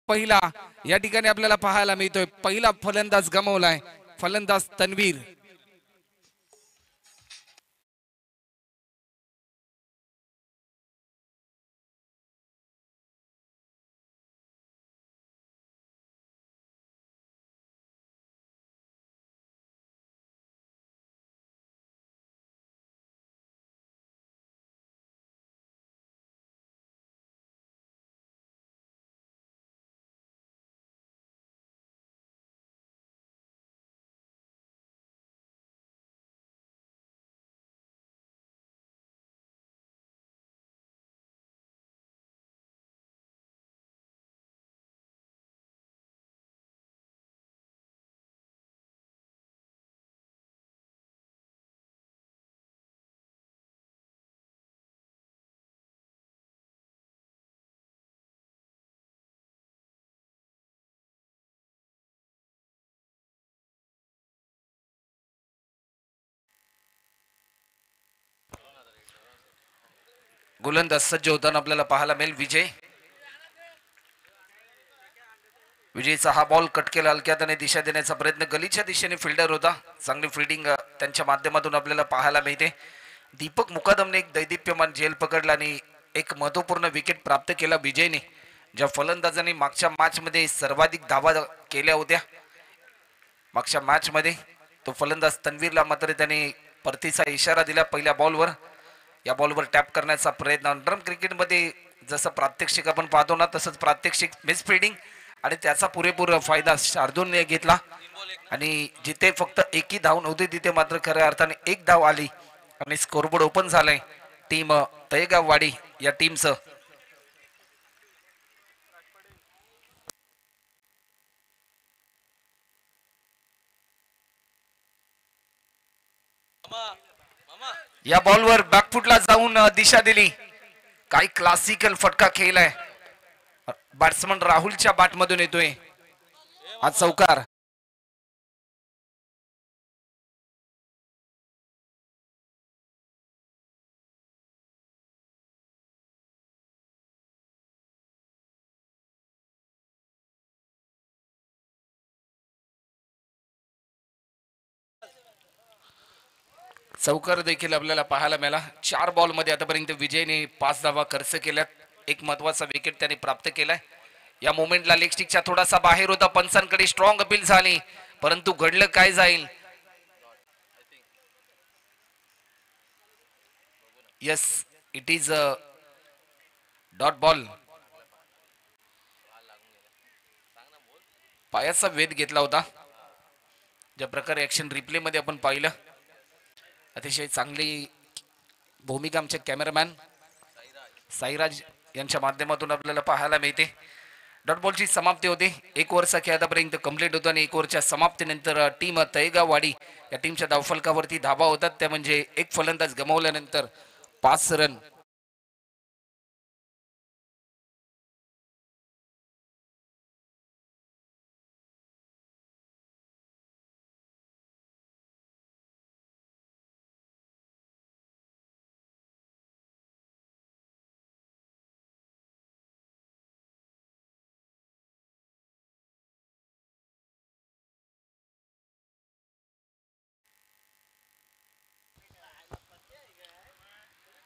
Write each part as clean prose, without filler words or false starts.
पहिला या ठिकाणी आपल्याला पाहायला मिळतोय. पहिला फलंदाज गमावलाय फलंदाज तन्वीर. गोलंदाज सज्ज होताना आपल्याला पाहायला मिळेल विजय. विजयचा हा बॉल कट केला हलक्यात आणि दिशा देण्याचा प्रयत्न गलीच्या दिशेने फिल्डर होता. चांगली फिल्डिंग त्यांच्या माध्यमातून आपल्याला पाहायला मिळते. दीपक मुकादमने एक दैदिप्यमान झेल पकडला आणि एक महत्वपूर्ण विकेट प्राप्त केला विजयने. ज्या फलंदाजांनी मागच्या मॅच मध्ये सर्वाधिक धावा केल्या होत्या मागच्या मॅच मध्ये तो फलंदाज तन्वीरला मात्र त्याने परतीचा इशारा दिला पहिल्या बॉलवर. या बॉलवर टॅप करण्याचा प्रयत्न. अंडरम क्रिकेटमध्ये जसं प्रात्यक्षिक आपण पाहतो ना तसंच प्रात्यक्षिक मिस फिल्डिंग आणि त्याचा पुरेपूर फायदा शार्दूलने घेतला आणि जिथे फक्त एकही धाव नव्हती तिथे मात्र खऱ्या अर्थाने एक धाव आली आणि स्कोरबोर्ड ओपन झालाय टीम तळेगाववाडी या टीमचं. या बॉलवर बॅकफुटला जाऊन दिशा दिली. काही क्लासिकल फटका खेळलाय. बॅट्समन राहुलच्या बॅटमधून येतोय आज चौकार. चौकार देखील आपल्याला पाहायला मिळाला. 4 बॉल मध्ये आतापर्यंत विजयने 5 धावा खर्च केल्यात. एक महत्वाचा विकेट त्याने प्राप्त केलाय. या मोमेंटला लेग स्टिकच्या थोडासा बाहेर होता. पंचांकडे स्ट्रॉंग अपील झाली परंतु घडलं काय जाईल. Yes it is a dot ball. पायाचा वेध घेतला होता. ज्या प्रकारे ऍक्शन रिप्ले मध्ये आपण पाहिलं अतिशय चांगली भूमिका आमचे कॅमेरामॅन साईराज यांच्या माध्यमातून आपल्याला पाहायला मिळते. डॉट बॉलची समाप्ती होते. 1 ओव्हरचा खेळ आतापर्यंत कंप्लीट होतो आणि 1 ओव्हरच्या समाप्तीनंतर टीम तळेगाववाडी या टीमच्या धावफलकावरती धावा होतात. त्या म्हणजे एक फलंदाज गमावल्यानंतर 5 रन.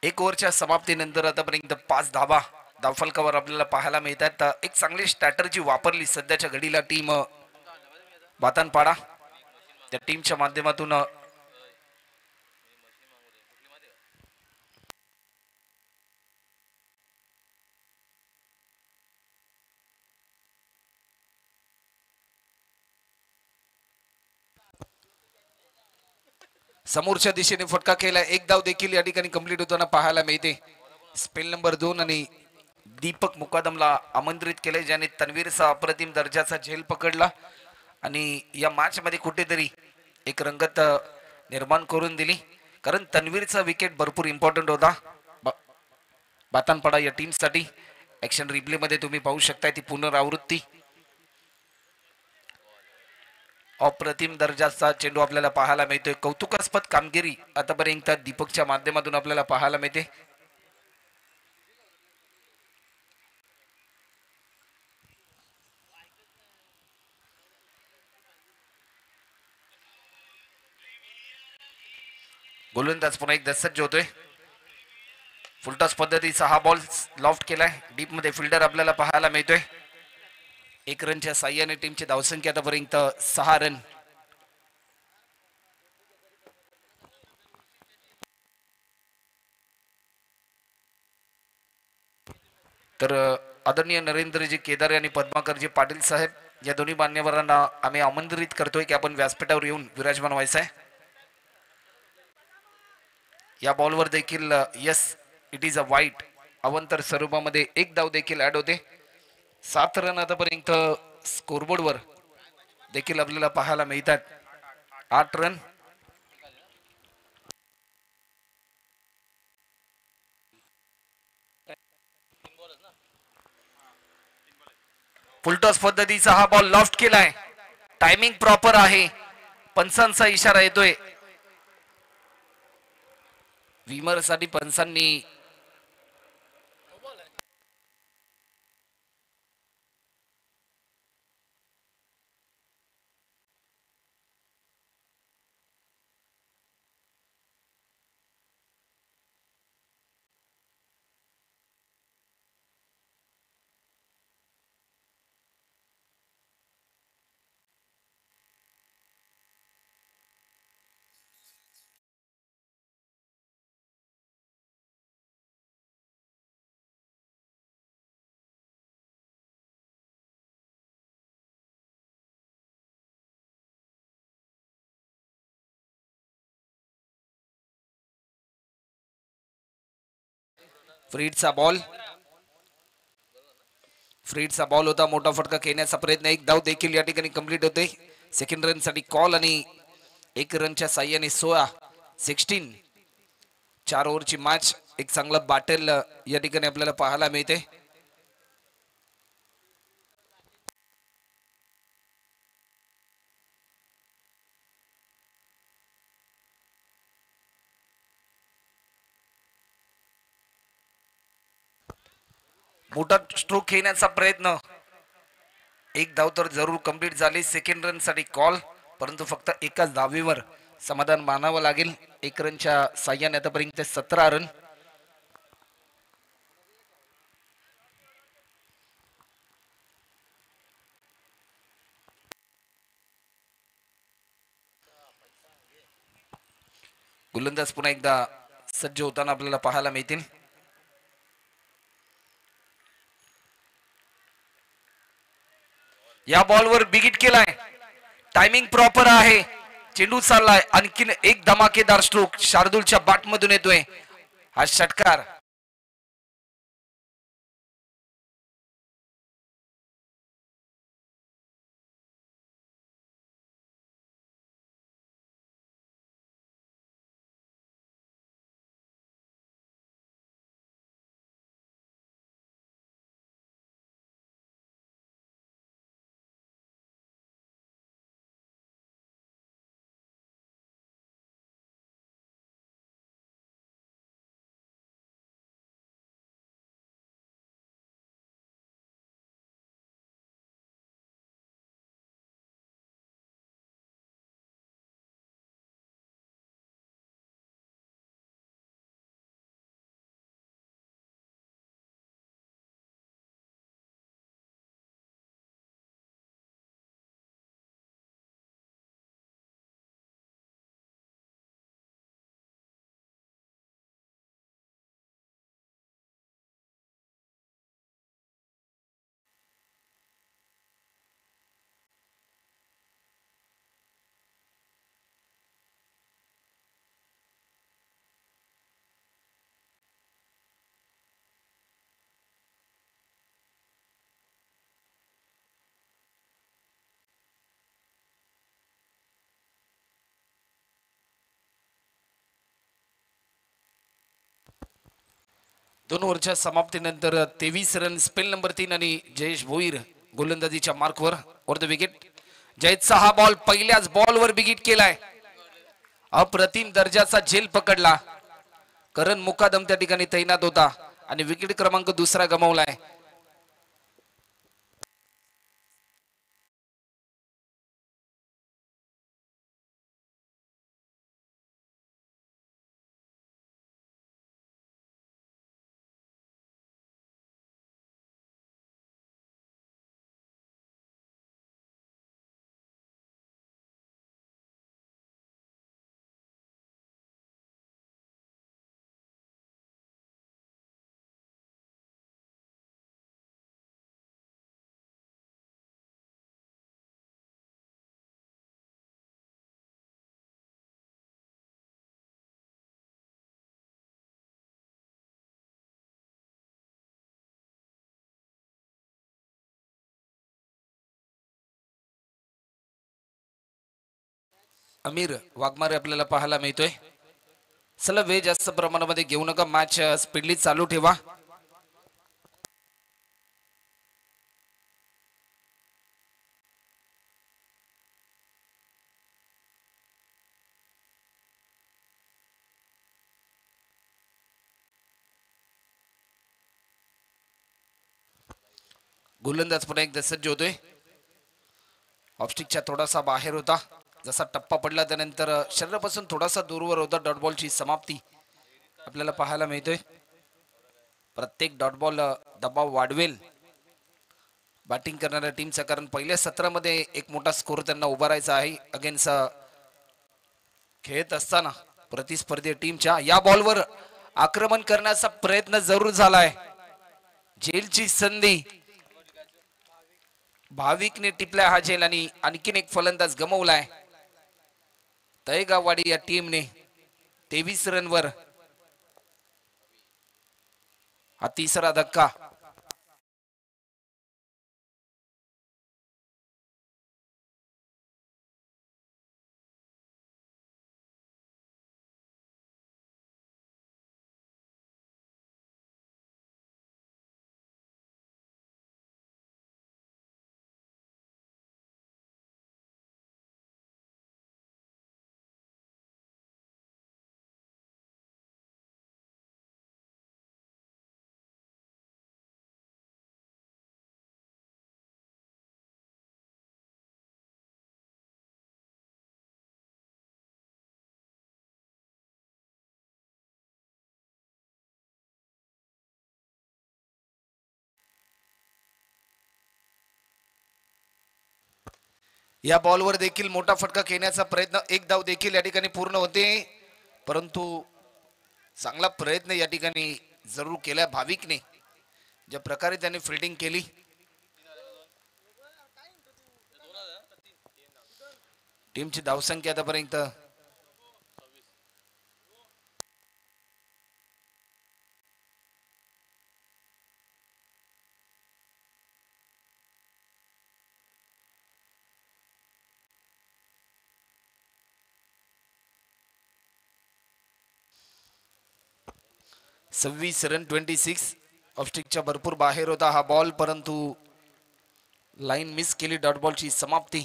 एक ओव्हरच्या समाप्तीनंतर आतापर्यंत 5 धावा धावफलकावर आपल्याला पाहायला मिळतात. एक चांगली स्ट्रॅटर्जी वापरली सध्याच्या घडीला टीम बातानपाडा त्या टीमच्या माध्यमातून. समोरच्या दिशेने फटका केला. 1 धाव देखील या ठिकाणी कंप्लीट होताना पाहायला मिळते. स्पेल नंबर 2 आणि दीपक मुकादमला आमंत्रित केले ज्याने तन्वीरचा अप्रतिम दर्जाचा झेल पकडला आणि या मॅच मध्ये कुठेतरी एक रंगत निर्माण करून दिली. कारण तन्वीरचा विकेट भरपूर इम्पॉर्टंट होता बातानपाडा या टीमसाठी. ऍक्शन रिप्ले मध्ये तुम्ही पाहू शकता ती पुनरावृत्ती. अप्रतिम दर्जाचा चेंडू आपल्याला पाहायला मिळतोय. कौतुकास्पद कामगिरी आतापर्यंत दीपकच्या माध्यमातून आपल्याला पाहायला मिळते. गोलंदाज पुन्हा एकदा सज्ज होतोय. फुलटॉस पद्धतीचा हा बॉल लॉफ्ट केलाय. डीप मध्ये फिल्डर आपल्याला पाहायला मिळतोय. 1 रनच्या साह्याने टीमची धावसंख्या आतापर्यंत 6 रन. तर आदरणीय नरेंद्रजी केदारे आणि पद्माकरजी पाटील साहेब या दोन्ही मान्यवरांना आम्ही आमंत्रित करतोय की आपण व्यासपीठावर येऊन विराजमान व्हायचं आहे. या बॉलवर देखील यस इट इज अ वाईट अवंतर स्वरूपामध्ये 1 धाव देखील ऍड होते. 7 रन आतापर्यंत स्कोरबोर्डवर देखील आपल्याला पाहायला मिळतात. 8 रन. फुलटॉस पद्धतीचा हा बॉल लॉफ्ट केलाय. टायमिंग प्रॉपर आहे. पंचांचा इशारा येतोय. विमरसाठी पंचांनी फ्रीडचा बॉल होता. मोठा फटका खेळण्याचा प्रयत्न. 1 धाव देखील या ठिकाणी कंप्लीट होते. सेकंड रन साठी कॉल आणि 1 रनच्या साह्याने 16 4 ओव्हरची मॅच. एक चांगला बॅटल या ठिकाणी आपल्याला पाहायला मिळते. मोठा स्ट्रोक खेळण्याचा प्रयत्न. 1 धाव तर जरूर कंप्लीट झाली. सेकंड रन साठी कॉल परंतु फक्त एकाच धावेवर समाधान मानावं लागेल. 1 रनच्या साह्याने आतापर्यंत 17 रन. गोलंदाज पुन्हा एकदा सज्ज होताना आपल्याला पाहायला मिळतील. या बॉलवर बिगिट केलाय. टायमिंग प्रॉपर आहे. चेंडू चाललाय. आणखीन एक धमाकेदार स्ट्रोक शार्दूलच्या बॅट मधून येतोय. हा षटकार दोन ओव्हरच्या समाप्तीनंतर 23 रन. स्पेल नंबर 3 आणि Jayesh Bhoir गोलंदाजीच्या मार्कवर were the wicket. जयेशचा हा बॉल पहिल्याच बॉलवर बिगिट केलाय. अप्रतिम दर्जाचा झेल पकडला. करण मुकादम त्या ठिकाणी तैनात होता आणि विकेट क्रमांक 2 गमावलाय. अमीर वाघमारे आपल्याला पाहायला मिळतोय. चला वेळ जास्त प्रमाणामध्ये घेऊ नका, मॅच स्पीडली चालू ठेवा. गोलंदाज पुन्हा एकदा सज्ज होतोय. ऑफस्टिकच्या थोडासा बाहेर होता. जसा टप्पा पडला त्यानंतर शरीरापासून थोडासा दूरवर होता. डॉट बॉलची समाप्ती आपल्याला पाहायला मिळतोय. प्रत्येक डॉट बॉल दबाव वाढवेल बॅटिंग करणाऱ्या टीमचा, कारण पहिल्या सत्रामध्ये एक मोठा स्कोर त्यांना उभारायचा आहे अगेन्स्ट खेळत असताना प्रतिस्पर्धी टीमच्या. या बॉलवर आक्रमण करण्याचा प्रयत्न जरूर झालाय. जेलची संधी भाविकने टिपलाय हा झेल आणि आणखीन एक फलंदाज गमवलाय. तळेगाववाडी या टीमने 23 रनवर हा तिसरा धक्का. या बॉलवर देखील मोठा फटका खेळण्याचा प्रयत्न, एक धाव देखील या ठिकाणी पूर्ण होते, परंतु चांगला प्रयत्न या ठिकाणी जरूर केला भाविकने. ज्या प्रकारे त्याने फिल्डिंग केली, टीमची धावसंख्या आतापर्यंत 26 रन 26. ऑफस्टिकच्या भरपूर बाहेर होता हा बॉल, परंतु लाईन मिस केली. डॉट बॉलची समाप्ती.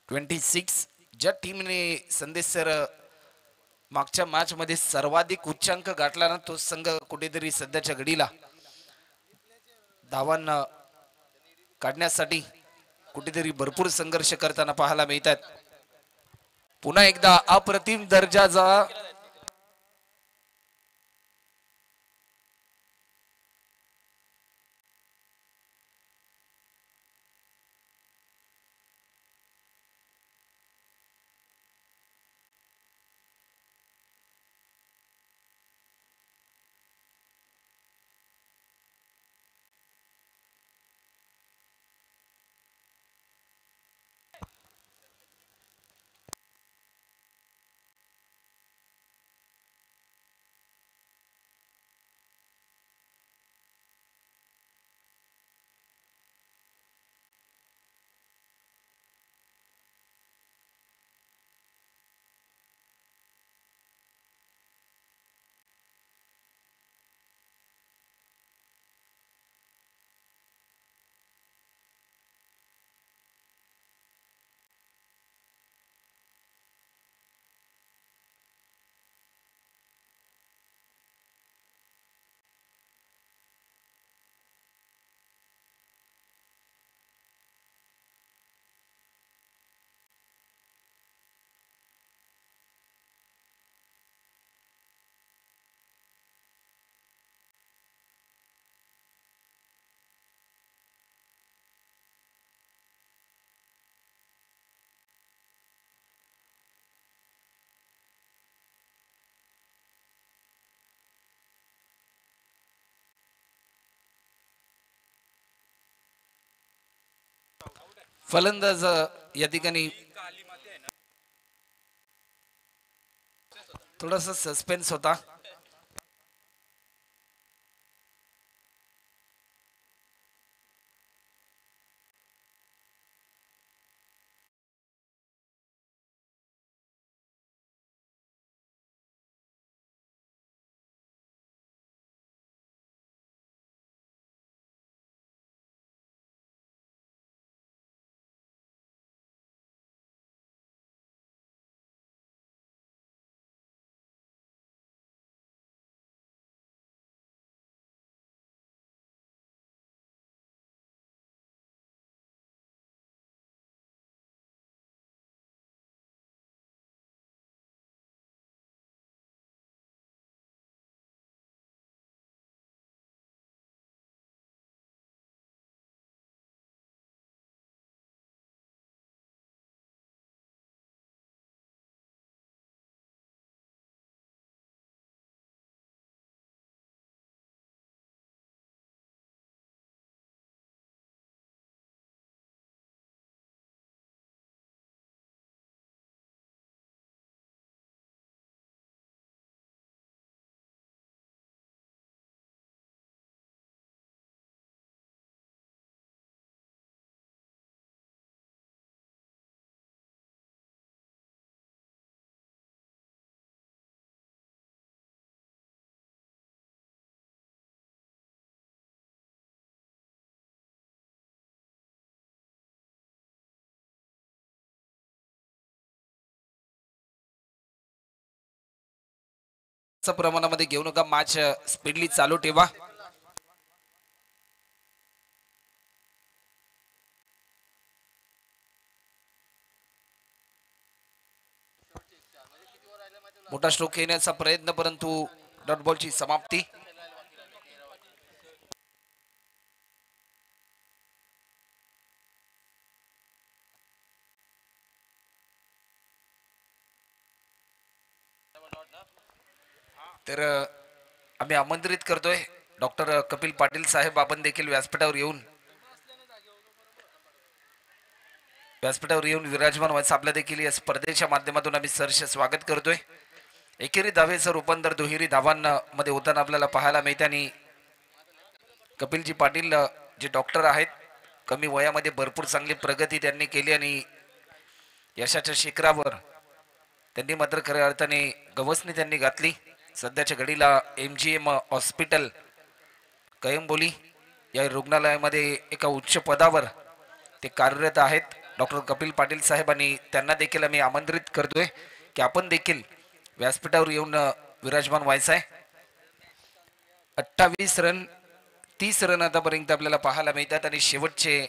26. ज्या टीमने संदेश सर मागच्या मॅच मध्ये सर्वाधिक उच्चांक गाठला ना, तो संघ कुठेतरी सध्याच्या घडीला धावांना काढण्यासाठी कुठेतरी भरपूर संघर्ष करताना पाहायला मिळतात. पुन्हा एकदा अप्रतिम दर्जाचा फलंदाज या ठिकाणी थोडासा सस्पेन्स होता. जास्त प्रमाणामध्ये घेऊ नका. मॅच स्पीडली चालू ठेवा. मोठा स्ट्रोक येण्याचा प्रयत्न, परंतु डॉट बॉलची समाप्ती. तर आम्ही आमंत्रित करतोय डॉक्टर कपिल पाटील साहेब, आपण देखील व्यासपीठावर येऊन विराजमान व्हायचं. आपल्या देखील या स्पर्धेच्या माध्यमातून आम्ही सहर्ष स्वागत करतोय. एकेरी धावेचं रूपांतर दुहेरी धावांमध्ये होताना आपल्याला पाहायला मिळते आणि कपिलजी पाटील जे डॉक्टर आहेत, कमी वयामध्ये भरपूर चांगली प्रगती त्यांनी केली आणि यशाच्या शिखरावर त्यांनी मात्र खऱ्या अर्थाने गवसणी त्यांनी घातली. सध्याच्या घडीला MGM हॉस्पिटल कयंबोली या रुग्णालयामध्ये एका उच्च पदावर ते कार्यरत आहेत डॉक्टर कपिल पाटील साहेब, आणि त्यांना देखील आम्ही आमंत्रित करतोय की आपण देखील व्यासपीठावर येऊन विराजमान व्हायचं आहे. 28 रन, 30 रन आतापर्यंत आपल्याला पाहायला मिळतात आणि शेवटचे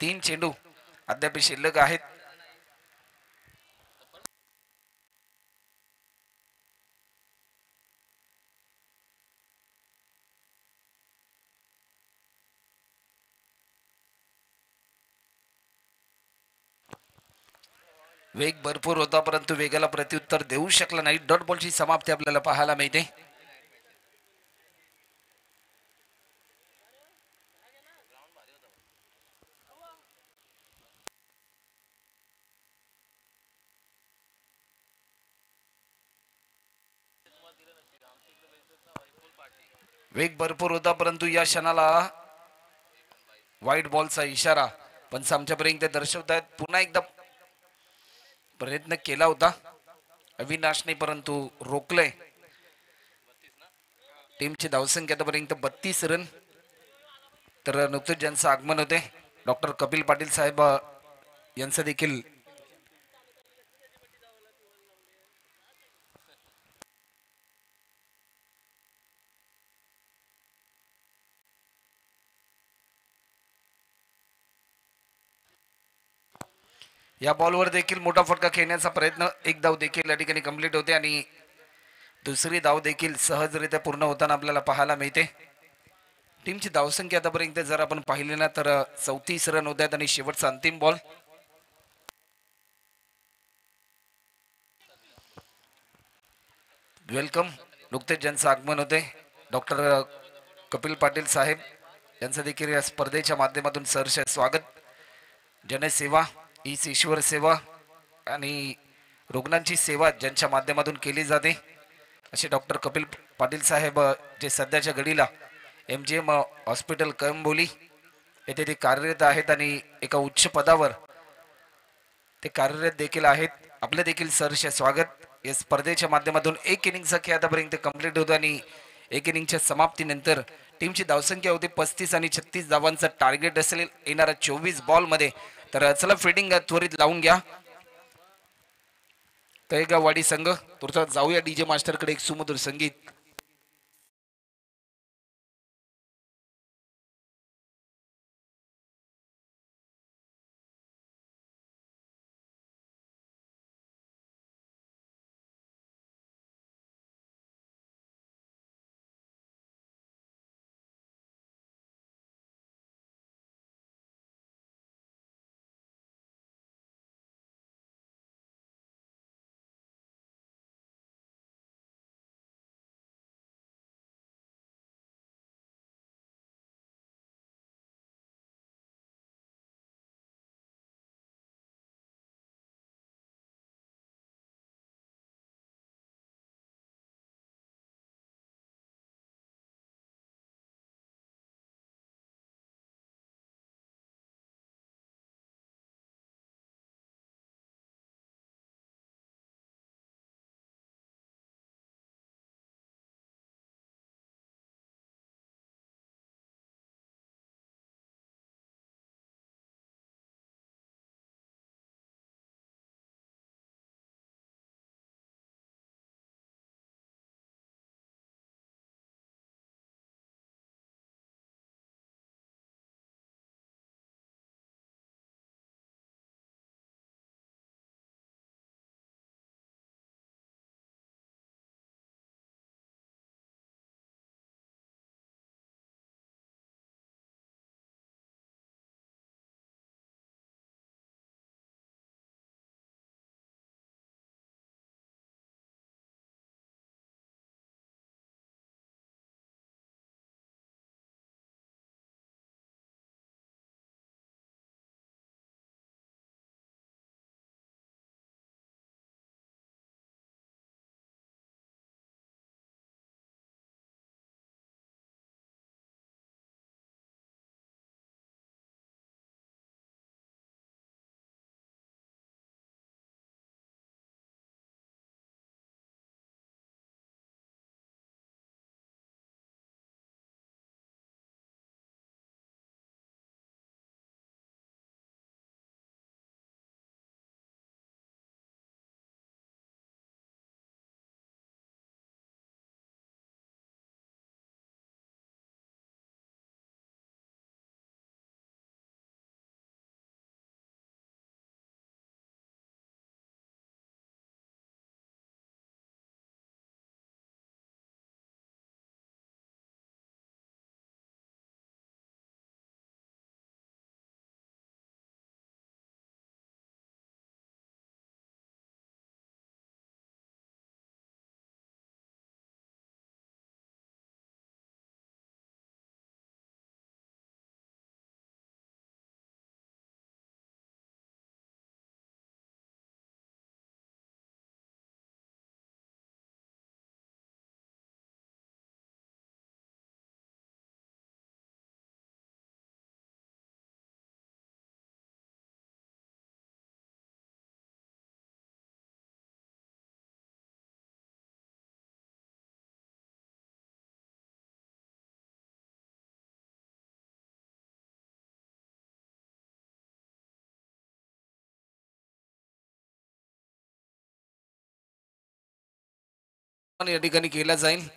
3 चेंडू अद्याप शिल्लक आहेत. वेग भरपूर होता, परंतु वेगाला प्रत्युत्तर देऊ शकला नाही. डॉट बॉलची समाप्ती आपल्याला पाहायला मिळते. वेग भरपूर होता, परंतु या क्षणाला व्हाईट बॉलचा इशारा पंच आमच्यापर्यंत दर्शवत आहेत. पुन्हा एकदा प्रयत्न केला होता अविनाशने, परंतु रोखलंय. टीमची धावसंख्या आतापर्यंत 32 रन. तर नुकतेच ज्यांचं आगमन होते डॉक्टर कपिल पाटील साहेब यांचं देखील या बॉलवर देखील मोठा फटका खेळण्याचा प्रयत्न. एक धाव देखील या ठिकाणी कंप्लीट होते आणि दुसरी धाव देखील सहजरित्या पूर्ण होताना आपल्याला पाहायला मिळते. टीमची धावसंख्या आतापर्यंत जर आपण पाहिली ना तर 34 रन होत आहेत आणि शेवटचा अंतिम बॉल. वेलकम. नुकतेच ज्यांचं आगमन होते डॉक्टर कपिल पाटील साहेब यांचं देखील या स्पर्धेच्या माध्यमातून सहर्ष स्वागत. जनसेवा, ईश्वर सेवा आणि रुग्णांची सेवा ज्यांच्या माध्यमातून केली जाते असे डॉक्टर कपिल पाटील साहेब जे सध्याच्या घडीला MGM हॉस्पिटल कळंबोली येथे ते कार्यरत आहेत आणि एका उच्च पदावर ते कार्यरत देखील आहेत. आपले देखील सहर्ष स्वागत. या स्पर्धेच्या माध्यमातून एक इनिंगचा खेळ आतापर्यंत कंप्लीट होतो आणि एक इनिंगच्या समाप्तीनंतर टीमची धावसंख्या होती 35 आणि 36 धावांचा टार्गेट असेल येणाऱ्या 24 बॉलमध्ये. तर चला फिल्डिंग त्वरित लावून घ्या. तळेगाववाडी संघ तुर्तास जाऊया DJ मास्टरकडे एक सुमधुर संगीत. या ठिकाणी केला जाईल.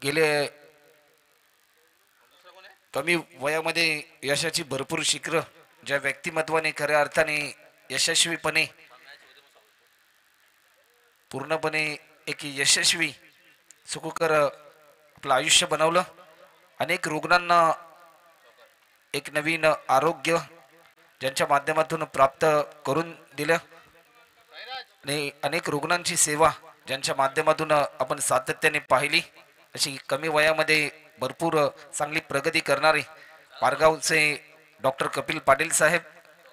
गेले कमी वयामध्ये यशाची भरपूर शिखर ज्या व्यक्तिमत्वाने खऱ्या अर्थाने यशस्वीपणे पूर्णपणे एक यशस्वी सुखकर आपलं आयुष्य बनवलं. अनेक रुग्णांना एक नवीन आरोग्य ज्यांच्या माध्यमातून प्राप्त करून दिलं आणि अनेक रुग्णांची सेवा ज्यांच्या माध्यमातून आपण सातत्याने पाहिली. अशी कमी वयामध्ये भरपूर चांगली प्रगती करणारे पारगावचे डॉक्टर कपिल पाटील साहेब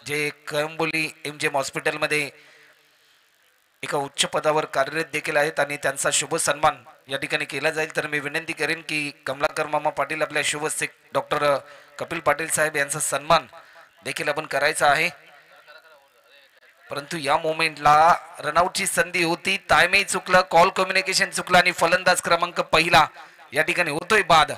जे कळंबोली MGM हॉस्पिटलमध्ये एका उच्च पदावर कार्यरत देखील आहेत आणि त्यांचा शुभ सन्मान या ठिकाणी केला जाईल. तर मी विनंती करेन की कमलाकर मामा पाटील आपल्या शुभसेक डॉक्टर कपिल पाटील साहेब यांचा सन्मान देखील आपण करायचा आहे. परंतु या मोमेंटला रनआउटची संधी होती, टाइमही चुकलं, कॉल कम्युनिकेशन चुकलं आणि फलंदाज क्रमांक पहिला या ठिकाणी होतोय बाद.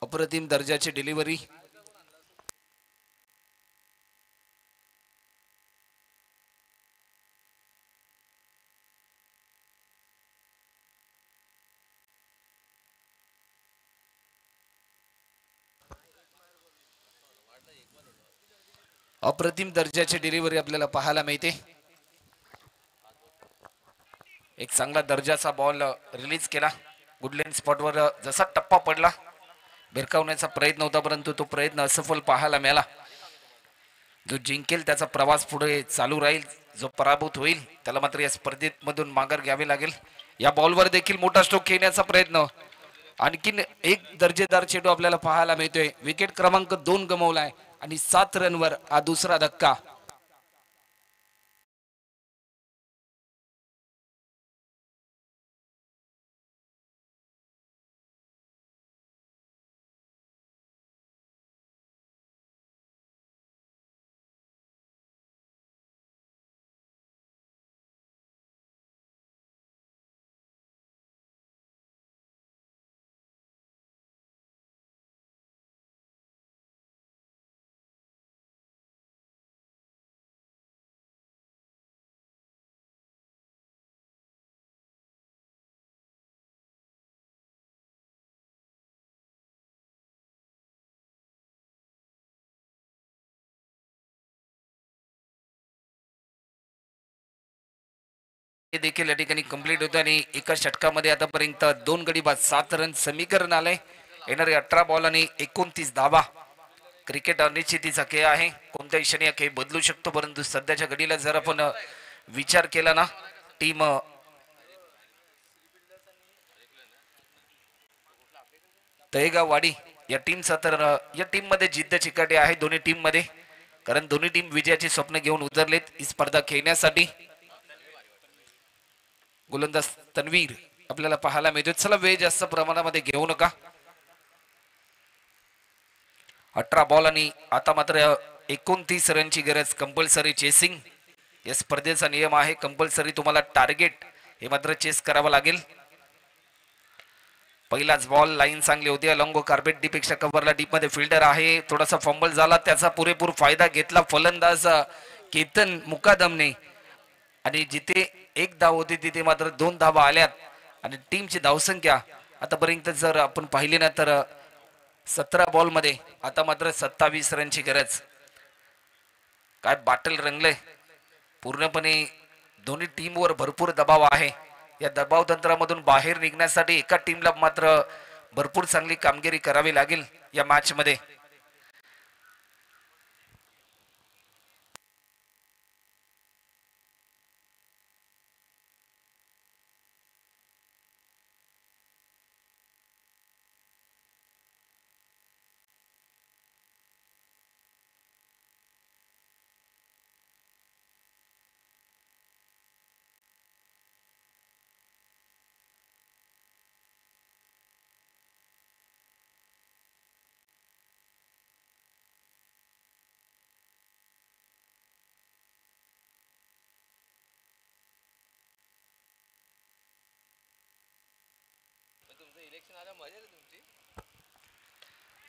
अप्रतिम दर्जाची डिलिव्हरी. अप्रतिम दर्जाची डिलिव्हरी आपल्याला पाहायला मिळते. एक चांगला दर्जाचा बॉल रिलीज केला. गुडलँड स्पॉटवर जसा टप्पा पडला भिरकावण्याचा प्रयत्न होता परंतु तो प्रयत्न असफल पाहायला मिळाला. जो जिंकेल त्याचा प्रवास पुढे चालू राहील, जो पराभूत होईल त्याला मात्र या स्पर्धेत मधून माघार घ्यावी लागेल. या बॉलवर देखील मोठा स्ट्रोक खेळण्याचा प्रयत्न. आणखीन एक दर्जेदार चेंडू आपल्याला पाहायला मिळतोय. विकेट क्रमांक 2 गमावलाय आणि 7 रनवर हा दुसरा धक्का. देखील या ठिकाणी कंप्लीट होतं आणि एका षटकामध्ये आतापर्यंत 2 गडी बाद 7 रन समीकरण आलंय. येणारे 18 बॉल आणि 29 धावा. क्रिकेट अनिश्चितीचा खेळ आहे, कोणत्याही क्षणी खेळ बदलू शकतो परंतु सध्याच्या घडीला जर आपण विचार केला ना टीम तळेगाव वाडी या टीमचा तर या टीम मध्ये जिद्द चिकाटी आहे दोन्ही टीम मध्ये, कारण दोन्ही टीम विजयाचे स्वप्न घेऊन उतरलेत ही स्पर्धा खेळण्यासाठी. गोलंदाज तन्वीर आपल्याला पाहायला मिळतोय. चला वेळ जास्त प्रमाणामध्ये घेऊ नका. 18 बॉल आणि आता मात्र 29 रनची गरज. कंपल्सरी चेसिंग या स्पर्धेचा नियम आहे. कंपल्सरी तुम्हाला टार्गेट हे मात्र चेस करावं लागेल. पहिलाच बॉल लाईन चांगली होती. अलॉंगो कार्पेट डी पेक्षा कव्हरला डीप मध्ये फिल्डर आहे. थोडासा फंबल झाला, त्याचा पुरेपूर फायदा घेतला फलंदाज केतन मुकादमने आणि जिथे एक धाव होती तिथे मात्र 2 धावा आल्यात आणि टीमची धावसंख्या आतापर्यंत जर आपण पाहिली ना तर 17 बॉल मध्ये आता मात्र 27 रनची गरज. काय बाटल रंगले पूर्णपणे. दोन्ही टीमवर भरपूर दबाव आहे. या दबाव तंत्रामधून बाहेर निघण्यासाठी एका टीमला मात्र भरपूर चांगली कामगिरी करावी लागेल या मॅच मध्ये.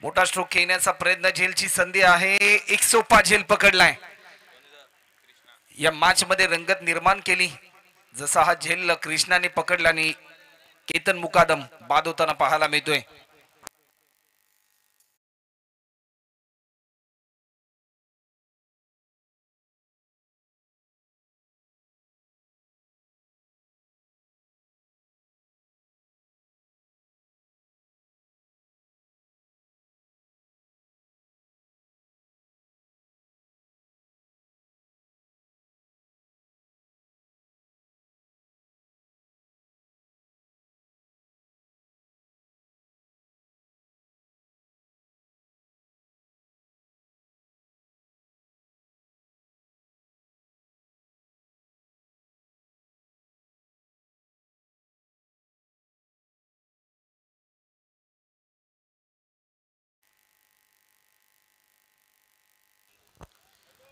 मोठा स्ट्रोक खेळण्याचा प्रयत्न. झेलची संधी आहे. एक सोपा झेल पकडलाय. या मॅच मध्ये रंगत निर्माण केली. जसा हा झेल कृष्णाने पकडला आणि केतन मुकादम बाद होताना पाहायला मिळतोय.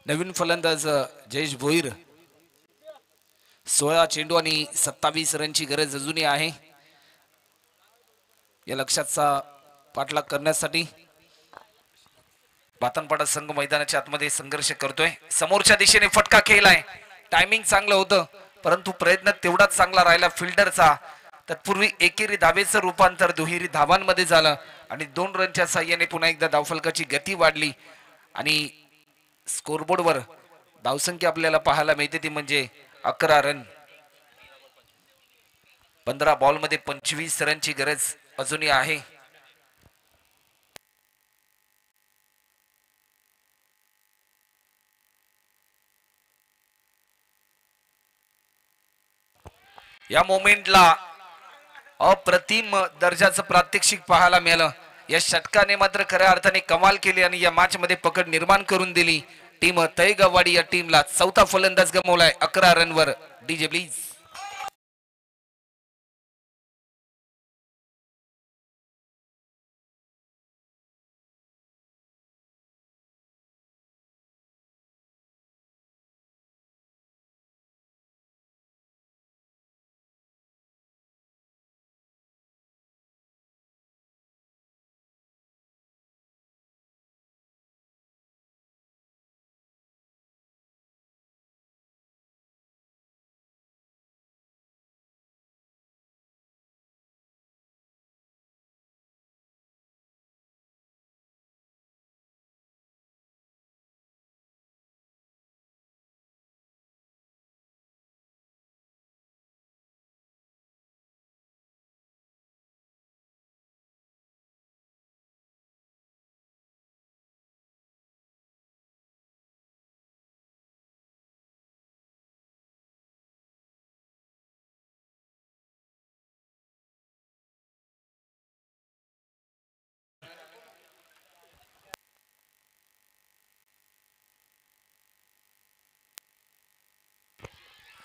नवीन फलंदाज जयेश भोईर. 16 चेंडू आणि 27 रनची गरज अजूनही आहे. या लक्ष्याचा पाठलाग करण्यासाठी बातनपाडा संघ मैदानाच्या आतमध्ये संघर्ष करतोय. समोरच्या दिशेने फटका खेळलाय. टायमिंग चांगलं होतं परंतु प्रयत्न तेवढाच चांगला राहिला फिल्डरचा. तत्पूर्वी एकेरी धावेचं रूपांतर दुहेरी धावांमध्ये झालं आणि 2 रनच्या साह्याने पुन्हा एकदा धावफलकाची गती वाढली आणि स्कोरबोर्डवर धावसंख्या आपल्याला पाहायला मिळते ती म्हणजे 11 रन. 15 बॉल मध्ये 25 रनची गरज अजूनही आहे. या मोमेंटला अप्रतिम दर्जाचं प्रात्यक्षिक पाहायला मिळालं. या षटकाने मात्र खऱ्या अर्थाने कमाल केली आणि या मॅच मध्ये पकड निर्माण करून दिली. टीम तळेगाववाडी या टीमला चौथा फलंदाज गमावलाय 11 रनवर. DJ please.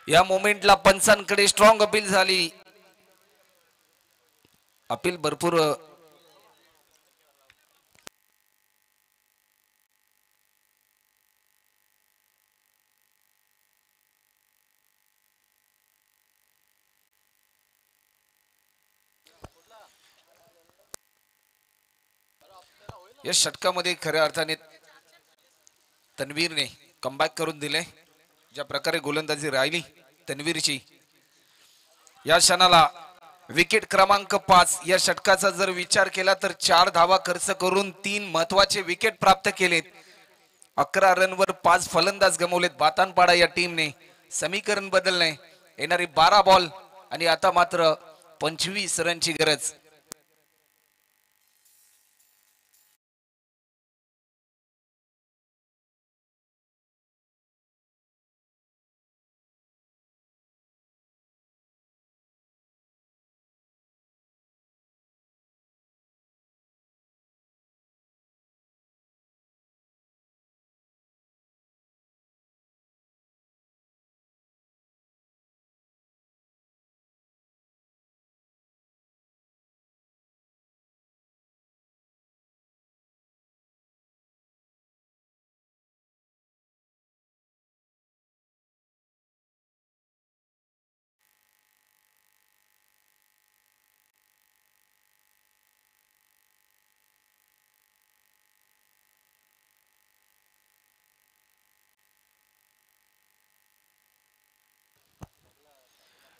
या मोमेंटला पंचांकडे स्ट्रॉंग अपील झाली. अपील भरपूर या षटकामध्ये खऱ्या अर्थाने तन्वीरने कमबॅक करून दिले. ज्या प्रकारे गोलंदाजी राहिली तन्वीरची या क्षणाला विकेट क्रमांक 5 या षटकाचा जर विचार केला तर 4 धावा खर्च करून 3 महत्वाचे विकेट प्राप्त केलेत. 11 रनवर 5 फलंदाज गमावलेत बातानपाडा या टीमने. समीकरण बदलणे येणारी 12 बॉल आणि आता मात्र 25 रनची गरज.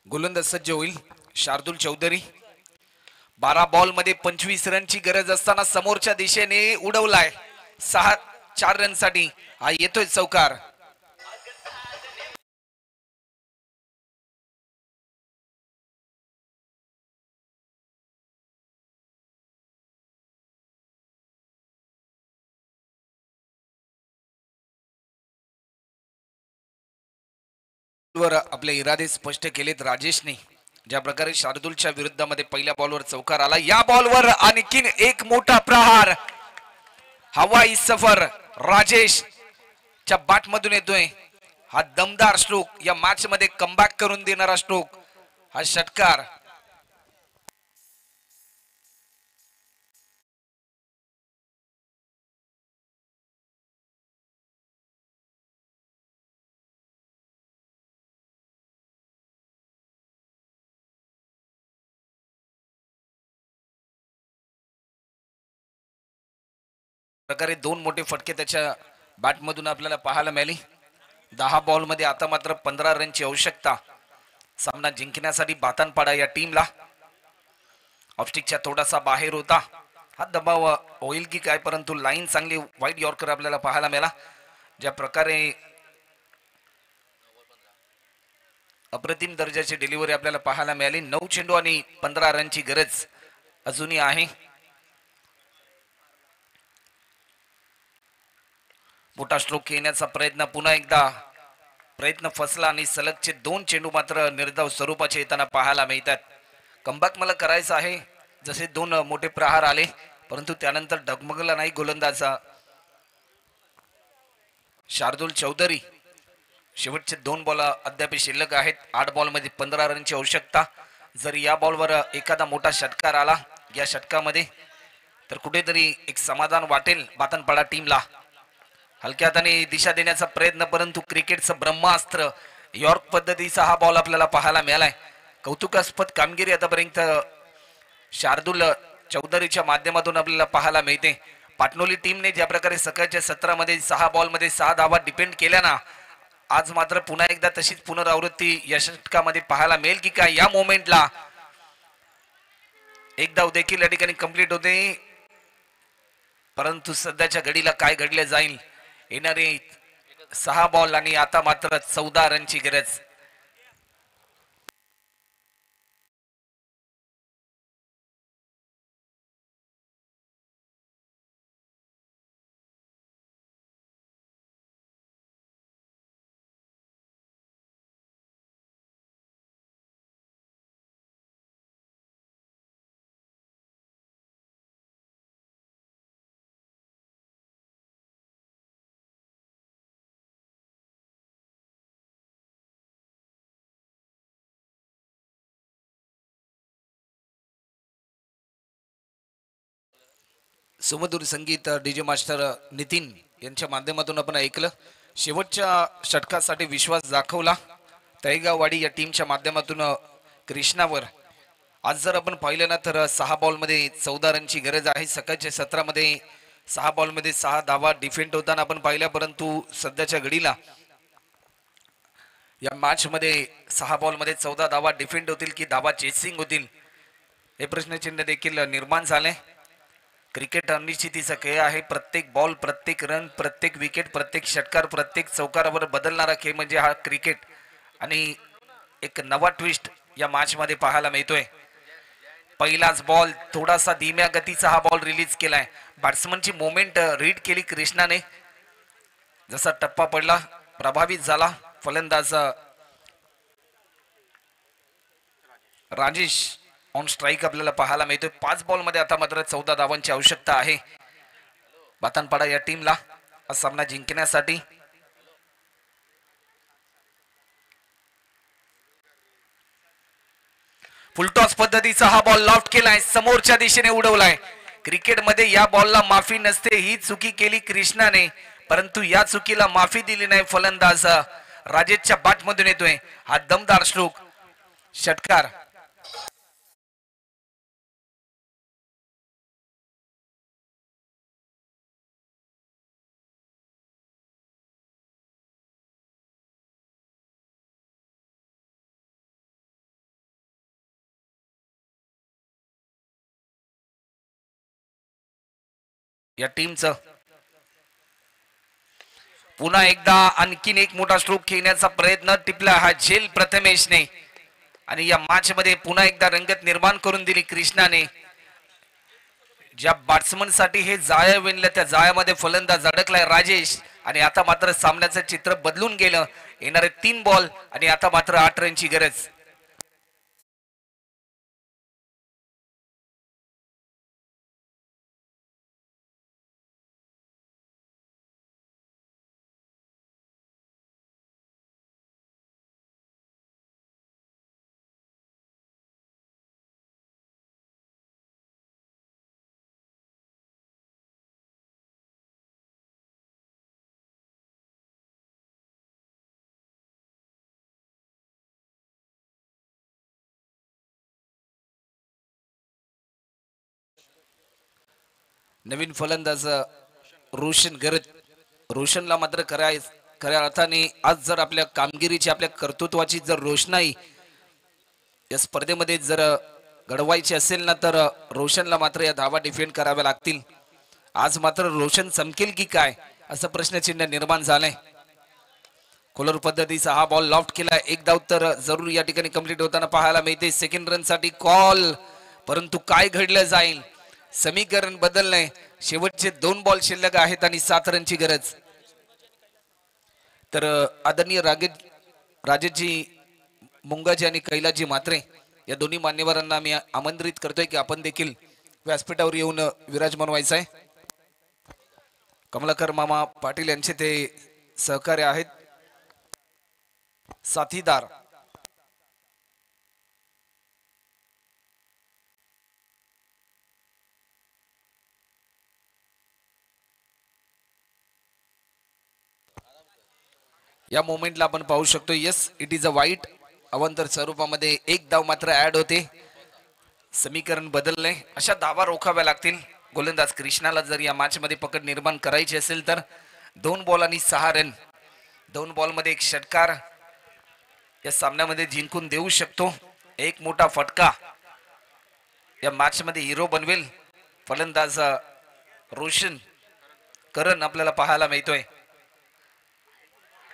गोलंदाज सज्ज होईल शार्दुल चौधरी. 12 बॉल मध्ये 25 रनची गरज असताना समोरच्या दिशेने उडवलाय 4 रनसाठी. हा येतोय चौकार. वर आपले इरादे स्पष्ट केलेत राजेशने. ज्या प्रकारे शार्दुलच्या विरुद्धामध्ये पहिल्या बॉलवर चौकार आला, या बॉलवर आणखीन एक मोठा प्रहार. हवाई सफर राजेश च्या बॅट मधून येतोय. हा दमदार स्ट्रोक या मॅच मध्ये कमबॅक करून देणारा स्ट्रोक. हा षटकार प्रकारे 2 मोठे फटके त्याच्या बॅट मधून आपल्याला पाहायला मिळाली. 10 बॉल मध्ये आता मात्र 15 रनची आवश्यकता सामना जिंकण्यासाठी बातानपाडा या टीमला. ऑफस्टिकच्या थोडासा बाहेर होता. हा दबाव होईल की काय, परंतु लाईन चांगली वाईड यॉर्कर आपल्याला पाहायला मिळाला. ज्या प्रकारे अप्रतिम दर्जाची डिलिव्हरी आपल्याला पाहायला मिळाली. 9 चेंडू आणि 15 रनची गरज अजूनही आहे. मोठा स्ट्रोक येण्याचा प्रयत्न पुन्हा एकदा प्रयत्न फसला आणि सलगचे 2 चेंडू मात्र निर्धाव स्वरूपाचे येताना पाहायला मिळतात. कमबॅक मला करायचं आहे. जसे 2 मोठे प्रहार आले परंतु त्यानंतर डगमगला नाही गोलंदाजा शार्दुल चौधरी. शेवटचे 2 बॉल अद्याप शिल्लक आहेत. 8 बॉल मध्ये 15 रनची आवश्यकता. जर या बॉलवर एखादा मोठा षटकार आला या षटकामध्ये तर कुठेतरी एक समाधान वाटेल बातनपाडा टीमला. हलक्या हाताने दिशा देण्याचा प्रयत्न, परंतु क्रिकेटचं ब्रह्मास्त्र यॉर्क पद्धतीचा हा बॉल आपल्याला पाहायला मिळालाय. कौतुकास्पद कामगिरी आतापर्यंत शार्दुल चौधरीच्या माध्यमातून आपल्याला पाहायला मिळते. पाटणोली टीमने ज्या प्रकारे सकाळच्या 17 मध्ये 6 बॉल मध्ये 6 धावा डिपेंड केल्या ना, आज मात्र पुन्हा एकदा तशीच पुनरावृत्ती या षटकामध्ये पाहायला मिळेल की काय. या मोमेंटला एक धाव देखील या ठिकाणी कंप्लीट होते, परंतु सध्याच्या घडीला काय घडले जाईल. येणारे 6 बॉल आणि आता मात्र 14 रनची गरज. सुमधुर संगीत डीजे मास्टर नितीन यांच्या माध्यमातून आपण ऐकलं. शेवटच्या षटकासाठी विश्वास दाखवला तळेगाववाडी या टीमच्या माध्यमातून कृष्णावर. आज जर आपण पाहिलं ना तर 6 बॉलमध्ये 14 रनची गरज आहे. सकाळच्या सत्रामध्ये 6 बॉलमध्ये 6 धावा डिफेंड होताना आपण पाहिल्या, परंतु सध्याच्या घडीला या मॅच मध्ये 6 बॉलमध्ये 14 धावा डिफेंड होतील की धावा चेसिंग होतील हे प्रश्नचिन्ह देखील निर्माण झाले. क्रिकेट अनिश्चितीचा खेळ आहे. प्रत्येक बॉल, प्रत्येक रन, प्रत्येक विकेट, प्रत्येक षटकार, प्रत्येक चौकारावर बदलणारा खेळ म्हणजे हा क्रिकेट. आणि एक नवा ट्विस्ट या मॅच मध्ये पाहायला मिळतोय. पहिलाच बॉल थोडासा धीम्या गतीचा हा बॉल रिलीज केलाय. बॅट्समनची मोमेंट रीड केली कृष्णाने. जसा टप्पा पडला प्रभावित झाला फलंदाज राजेश. ऑन स्ट्राईक आपल्याला पाहायला मिळतोय. 5 बॉलमध्ये आता मात्र 14 धावांची आवश्यकता आहे बातनपाडा या टीमला हा सामना जिंकण्यासाठी. फुलटॉस पद्धतीचा हा बॉल लॉफ्ट केलाय, समोरच्या दिशेने उडवलाय. क्रिकेटमध्ये या बॉलला माफी नसते. ही चुकी केली कृष्णाने, परंतु या चुकीला माफी दिली नाही. फलंदाज राजेशच्या बॅटमधून येतोय हा दमदार स्ट्रोक. षटकार या टीमचं. पुन्हा एकदा आणखीन एक मोठा स्ट्रोक खेळण्याचा प्रयत्न टिपला हा झेल प्रथमेशने. आणि या मॅच मध्ये पुन्हा एकदा रंगत निर्माण करून दिली कृष्णाने. ज्या बॅट्समन साठी हे जाळं विणलं त्या जाळ्यामध्ये फलंदाज अडकलाय राजेश. आणि आता मात्र सामन्याचं चित्र बदलून गेलं. येणारे 3 बॉल आणि आता मात्र 8 रनची गरज. नवीन फलंदाज रोशन गरज. रोशनला मात्र खऱ्या अर्थाने आज जर आपल्या कामगिरीची, आपल्या कर्तृत्वाची जर रोषणाई या स्पर्धेमध्ये जर घडवायची असेल ना तर रोशनला मात्र या धावा डिफेंड कराव्या लागतील. आज मात्र रोशन चमकेल की काय असं प्रश्नचिन्ह निर्माण झालंय. कोलर पद्धतीचा हा बॉल लॉफ्ट केला. एक धाव तर जरूर या ठिकाणी कंप्लीट होताना पाहायला मिळते. सेकंड रन साठी कॉल, परंतु काय घडलं जाईल समीकरण बदललंय. शेवटचे 2 बॉल शिल्लक आहेत आणि 7 रनची गरज. तर आदरणीय राजेशजी मुंगाजी आणि कैलाजी म्हात्रे या दोन्ही मान्यवरांना मी आमंत्रित करतोय की आपण देखील व्यासपीठावर येऊन विराजमान व्हायचं आहे. कमलाकर मामा पाटील यांचे ते सहकार्य आहेत, साथीदार. या मोमेंटला आपण पाहू शकतो. यस, इट इज अ वाईट. अवंतर स्वरूपामध्ये 1 धाव मात्र ऍड होते. समीकरण बदलले. अशा धावा रोखाव्या लागतील गोलंदाज कृष्णाला जर या मॅच मध्ये पकड निर्माण करायची असेल तर. 2 बॉल आणि 6 रन. 2 बॉल मध्ये 1 षटकार या सामन्यामध्ये जिंकून देऊ शकतो. एक मोठा फटका या मॅच मध्ये हिरो बनवेल फलंदाज रोशन करण आपल्याला पाहायला मिळतोय.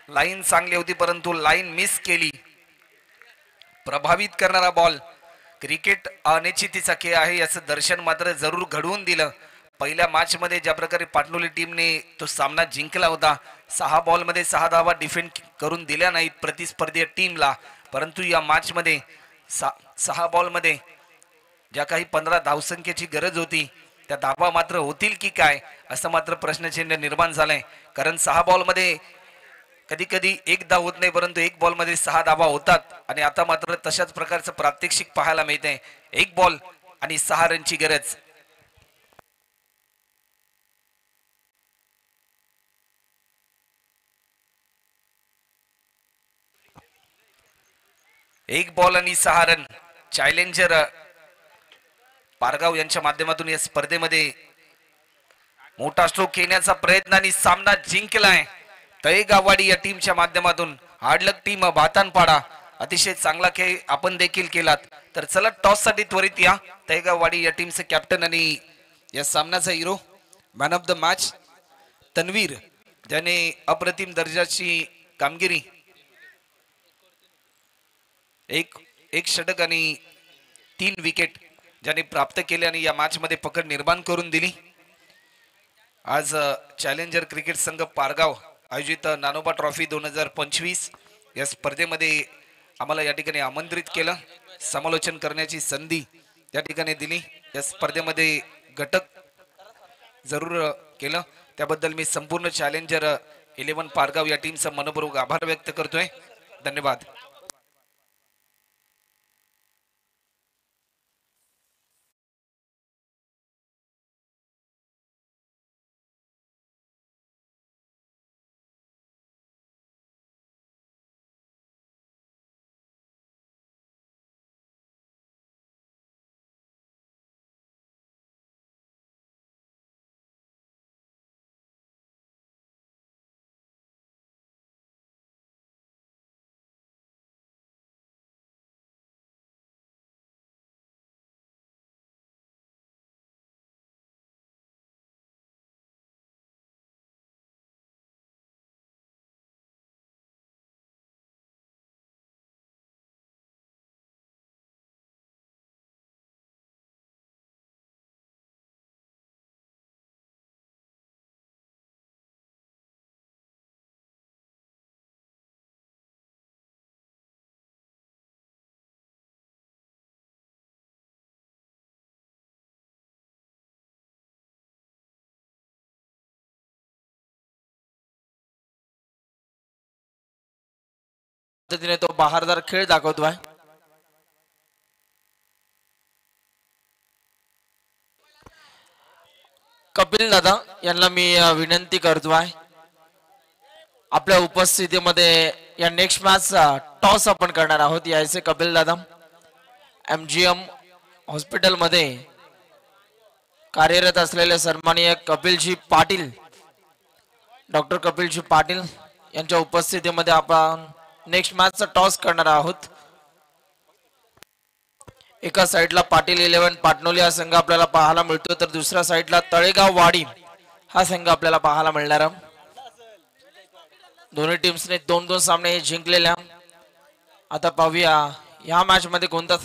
लाईन चांगली होती परंतु लाईन मिस केली. प्रभावित करणारा बॉल. क्रिकेट अनिश्चितीचा खेळ आहे याचं दर्शन मात्र जरूर घडवून दिलं. पहिल्या मॅच मध्ये ज्या प्रकारे पाटणोली टीमने तो सामना जिंकला होता, 6 बॉलमध्ये 6 धावा डिफेंड करून दिल्या नाहीत प्रतिस्पर्धी टीमला, परंतु या मॅच मध्ये 6 बॉलमध्ये ज्या काही 15 धावसंख्येची गरज होती त्या धावा मात्र होतील की काय असं मात्र प्रश्नचिन्ह निर्माण झालंय. कारण 6 बॉलमध्ये कधी कधी 1 धाव होत नाही, परंतु 1 बॉल मध्ये 6 धावा होतात. आणि आता मात्र तशाच प्रकारचं प्रात्यक्षिक पाहायला मिळते. 1 बॉल आणि 6 रनची गरज. एक बॉल आणि 6 रन चॅलेंजर पारगाव यांच्या माध्यमातून या स्पर्धेमध्ये मोठा स्ट्रोक घेण्याचा प्रयत्न आणि सामना जिंकलाय तळेगाववाडी या टीमच्या माध्यमातून. हार्डलक टीम भातानपाडा अतिशय चांगला खेळ आपण देखील केलात. तर चला टॉस साठी त्वरित या. तळेगाववाडी या टीमचे कॅप्टन आणि या सामन्याचा hero man of the match Tanveer ज्याने अप्रतिम दर्जाची कामगिरी एक षटक आणि 3 विकेट ज्याने प्राप्त केले आणि या मॅच मध्ये पकड निर्माण करून दिली. आज चॅलेंजर क्रिकेट संघ पारगाव आयोजित नानोबा ट्रॉफी 2025 या स्पर्धेमध्ये आम्हाला या ठिकाणी आमंत्रित केलं. समालोचन करण्याची संधी या ठिकाणी दिली. या स्पर्धेमध्ये घटक जरूर केलं त्याबद्दल मी संपूर्ण चॅलेंजर 11 पारगाव या टीमचा मनपूर्वक आभार व्यक्त करतोय. धन्यवाद. पद्धतीने तो बहारदार खेळ दाखवतोय. कपिल दादा यांना मी विनंती करतोय आपल्या उपस्थितीमध्ये या नेक्स्ट मॅच टॉस आपण करणार आहोत. यायचे कपिल दादा MGM हॉस्पिटल मध्ये कार्यरत असलेले सन्माननीय कपिलजी पाटील डॉक्टर कपिलजी पाटील यांच्या उपस्थितीमध्ये आपण नेक्स्ट मॅचचा टॉस करणार आहोत. एका साइडला पाटील 11 पाटणोली हा संघ आपल्याला पाहायला मिळतो तर दुसऱ्या साइडला तळेगाव वाडी हा संघ आपल्याला पाहायला मिळणार आहे. दोन्ही टीम्सने 2-2 सामने जिंकलेल्या. आता पाहूया या मॅच मध्ये कोणता